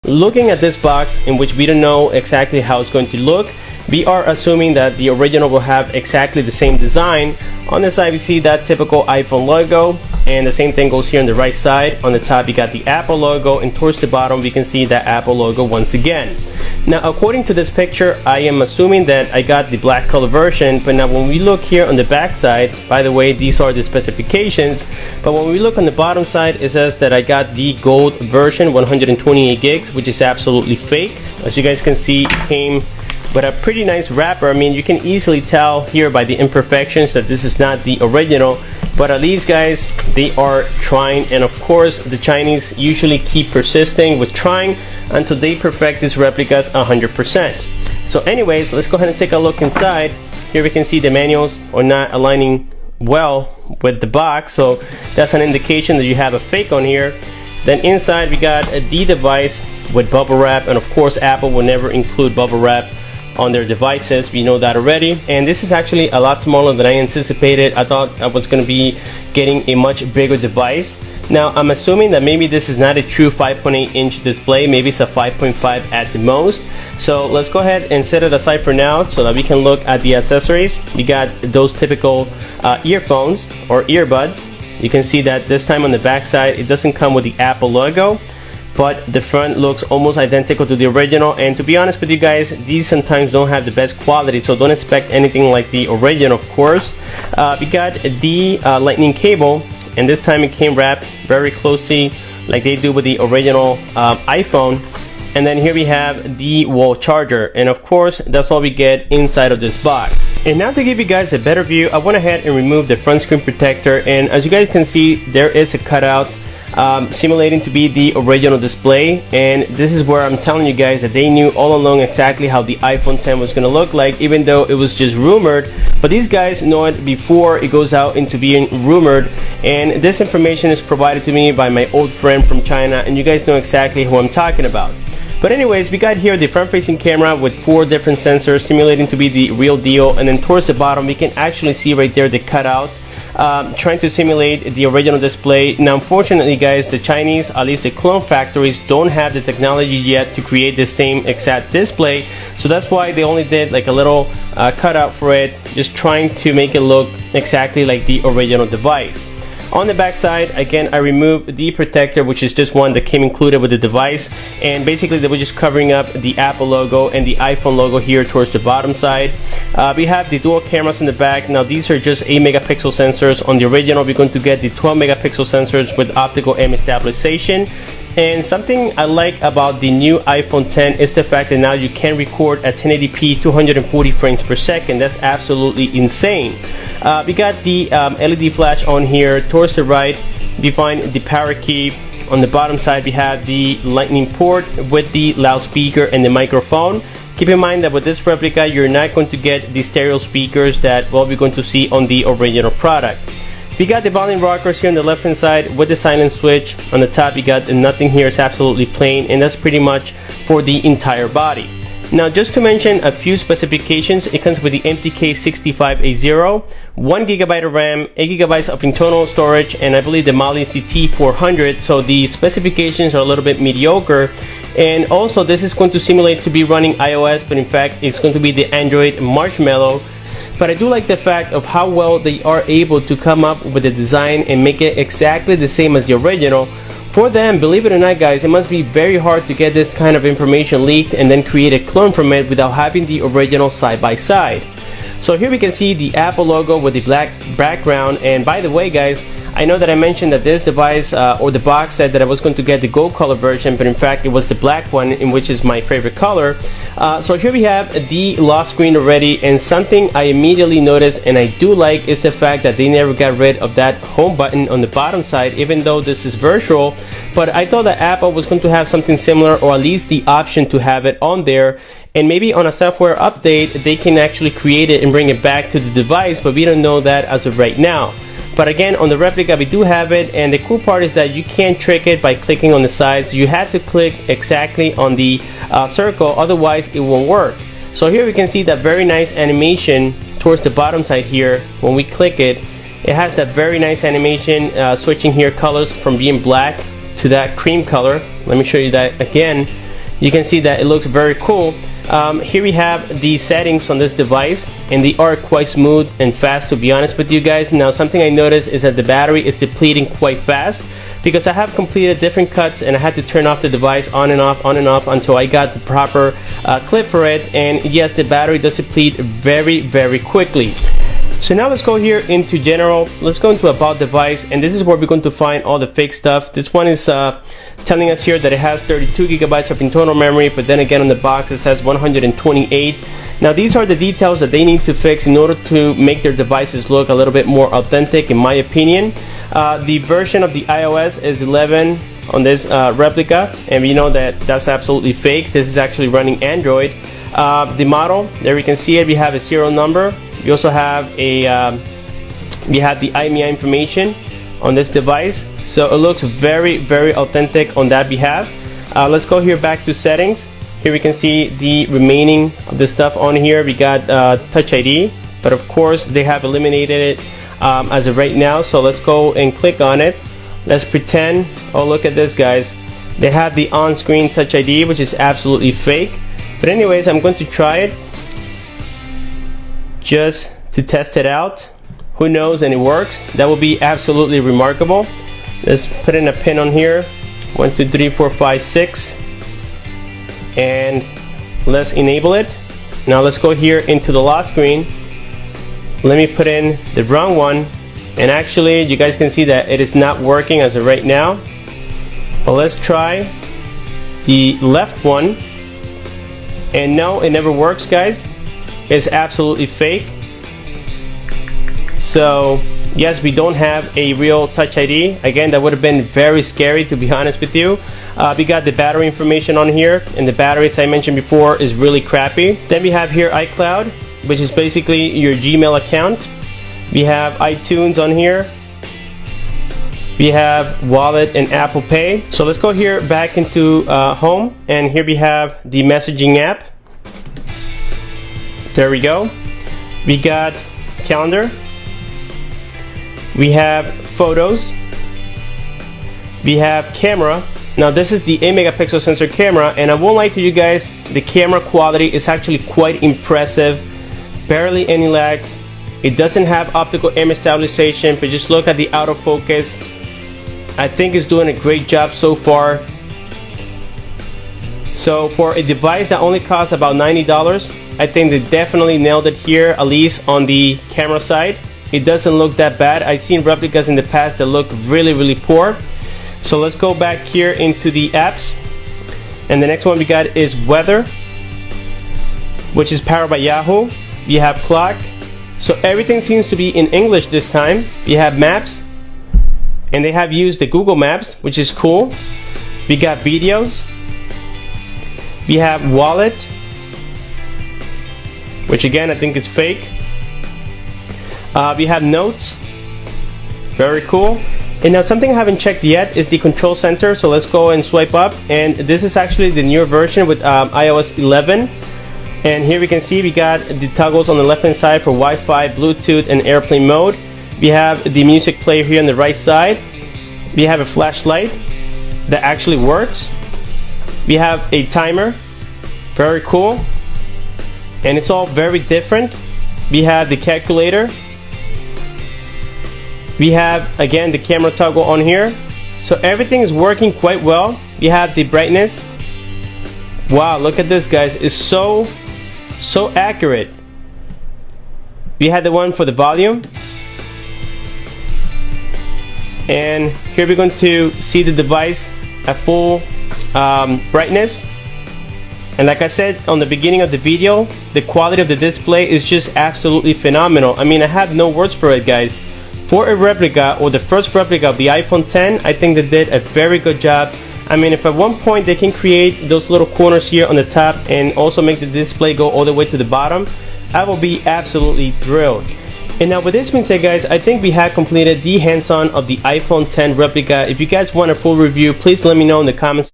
looking at this box, in which we don't know exactly how it's going to look, we are assuming that the original will have exactly the same design. On the side we see that typical iPhone logo, and the same thing goes here on the right side. On the top you got the Apple logo, and towards the bottom we can see that Apple logo once again. Now according to this picture, I am assuming that I got the black color version, but now when we look here on the back side, by the way, these are the specifications, but when we look on the bottom side, it says that I got the gold version, 128 gigs, which is absolutely fake. As you guys can see, it came with a pretty nice wrapper. I mean, you can easily tell here by the imperfections that this is not the original, but at least guys, they are trying, and of course the Chinese usually keep persisting with trying until they perfect these replicas 100%. So anyways, let's go ahead and take a look inside. Here we can see the manuals are not aligning well with the box, so that's an indication that you have a fake on here. Then inside we got the device with bubble wrap, and of course Apple will never include bubble wrap on their devices, we know that already. And this is actually a lot smaller than I anticipated. I thought I was going to be getting a much bigger device. Now I'm assuming that maybe this is not a true 5.8 inch display, maybe it's a 5.5 at the most. So let's go ahead and set it aside for now so that we can look at the accessories. We got those typical earphones or earbuds. You can see that this time on the back side it doesn't come with the Apple logo, but the front looks almost identical to the original. And to be honest with you guys, these sometimes don't have the best quality, so don't expect anything like the original, of course. We got the lightning cable, and this time it came wrapped very closely like they do with the original iPhone. And then here we have the wall charger, and of course that's all we get inside of this box. And now to give you guys a better view, I went ahead and removed the front screen protector, and as you guys can see, there is a cutout simulating to be the original display. And this is where I'm telling you guys that they knew all along exactly how the iPhone 10 was going to look like, even though it was just rumored. But these guys know it before it goes out into being rumored, and this information is provided to me by my old friend from China, and you guys know exactly who I'm talking about. But anyways, we got here the front facing camera with 4 different sensors simulating to be the real deal, and then towards the bottom we can actually see right there the cutout, trying to simulate the original display. Now unfortunately guys, the Chinese, at least the clone factories, don't have the technology yet to create the same exact display, so that's why they only did like a little cutout for it, just trying to make it look exactly like the original device. On the back side, again, I removed the protector, which is this one that came included with the device, and basically they were just covering up the Apple logo and the iPhone logo here towards the bottom side. We have the dual cameras in the back. Now these are just 8 megapixel sensors. On the original we're going to get the 12 megapixel sensors with optical image stabilization. And something I like about the new iPhone 10 is the fact that now you can record at 1080p 240 frames per second. That's absolutely insane. We got the LED flash on here. Towards the right we find the power key. On the bottom side we have the lightning port with the loudspeaker and the microphone. Keep in mind that with this replica you're not going to get the stereo speakers that we're going to see on the original product. We got the volume rockers here on the left hand side with the silent switch. On the top you got nothing here, it's absolutely plain, and that's pretty much for the entire body. Now just to mention a few specifications, it comes with the MTK65A0, 1GB of RAM, 8GB of internal storage, and I believe the model is the T400, so the specifications are a little bit mediocre. And also this is going to simulate to be running iOS, but in fact it's going to be the Android Marshmallow. But I do like the fact of how well they are able to come up with the design and make it exactly the same as the original. For them, believe it or not guys, it must be very hard to get this kind of information leaked and then create a clone from it without having the original side by side. So here we can see the Apple logo with the black background. And by the way guys, I know that I mentioned that this device or the box said that I was going to get the gold color version, but in fact it was the black one, in which is my favorite color. So here we have the lock screen already, and something I immediately noticed and I do like is the fact that they never got rid of that home button on the bottom side, even though this is virtual. But I thought that Apple was going to have something similar, or at least the option to have it on there, and maybe on a software update they can actually create it and bring it back to the device, but we don't know that as of right now. But again, on the replica we do have it, and the cool part is that you can't trick it by clicking on the sides. You have to click exactly on the circle, otherwise it won't work. So here we can see that very nice animation towards the bottom side here. When we click it, it has that very nice animation, switching here colors from being black to that cream color. Let me show you that again. you can see that it looks very cool. Here we have the settings on this device, and they are quite smooth and fast, to be honest with you guys. Now, something I noticed is that the battery is depleting quite fast, because I have completed different cuts and I had to turn off the device on and off until I got the proper clip for it. And yes, the battery does deplete very quickly. So now let's go here into general. Let's go into about device, and this is where we're going to find all the fake stuff. This one is telling us here that it has 32 gigabytes of internal memory, but then again on the box it says 128. Now these are the details that they need to fix in order to make their devices look a little bit more authentic, in my opinion. The version of the iOS is 11 on this replica, and we know that that's absolutely fake. This is actually running Android. The model, there we can see it, we have a serial number. We also have we have the IMEI information on this device, so it looks very authentic on that behalf. Let's go here back to settings. Here we can see the remaining of the stuff on here. We got Touch ID, but of course they have eliminated it as of right now. So let's go and click on it. Let's pretend, oh look at this guys, they have the on-screen Touch ID, which is absolutely fake. But anyways, I'm going to try it just to test it out. Who knows, and it works. That will be absolutely remarkable. Let's put in a pin on here, 1 2 3 4 5 6, and let's enable it. Now let's go here into the lock screen. Let me put in the wrong one, and actually you guys can see that it is not working as of right now. But let's try the left one, and no, it never works guys. It's absolutely fake. So yes, we don't have a real Touch ID. Again, that would have been very scary, to be honest with you. We got the battery information on here, and the battery, as I mentioned before, is really crappy. Then we have here iCloud, which is basically your Gmail account. We have iTunes on here. We have Wallet and Apple Pay. So let's go here back into Home, and here we have the messaging app. There we go. We got Calendar. We have Photos. We have Camera. Now this is the 8 megapixel sensor camera, and I won't lie to you guys, the camera quality is actually quite impressive. Barely any lags. It doesn't have optical image stabilization, but just look at the autofocus. I think it's doing a great job so far. So for a device that only costs about $90, I think they definitely nailed it here, at least on the camera side. It doesn't look that bad. I've seen replicas in the past that look really poor. So let's go back here into the apps, and the next one we got is Weather, which is powered by Yahoo. We have Clock. So everything seems to be in English this time. We have Maps, and they have used the Google Maps, which is cool. We got Videos. We have Wallet, which again I think is fake. We have Notes, very cool. And now something I haven't checked yet is the control center. So let's go and swipe up, and this is actually the newer version with iOS 11. And here we can see we got the toggles on the left hand side for Wi-Fi, Bluetooth, and airplane mode. We have the music player here on the right side. We have a flashlight that actually works. We have a timer, very cool, and it's all very different. We have the calculator. We have again the camera toggle on here. So everything is working quite well. We have the brightness. Wow, look at this guys, it's so accurate. We had the one for the volume, and here we're going to see the device at full brightness. And like I said on the beginning of the video, the quality of the display is just absolutely phenomenal. I mean, I have no words for it guys. For a replica, or the first replica of the iPhone 10, I think they did a very good job. I mean, if at one point they can create those little corners here on the top and also make the display go all the way to the bottom, I will be absolutely thrilled. And now with this being said guys, I think we have completed the hands-on of the iPhone 10 replica. If you guys want a full review, please let me know in the comments.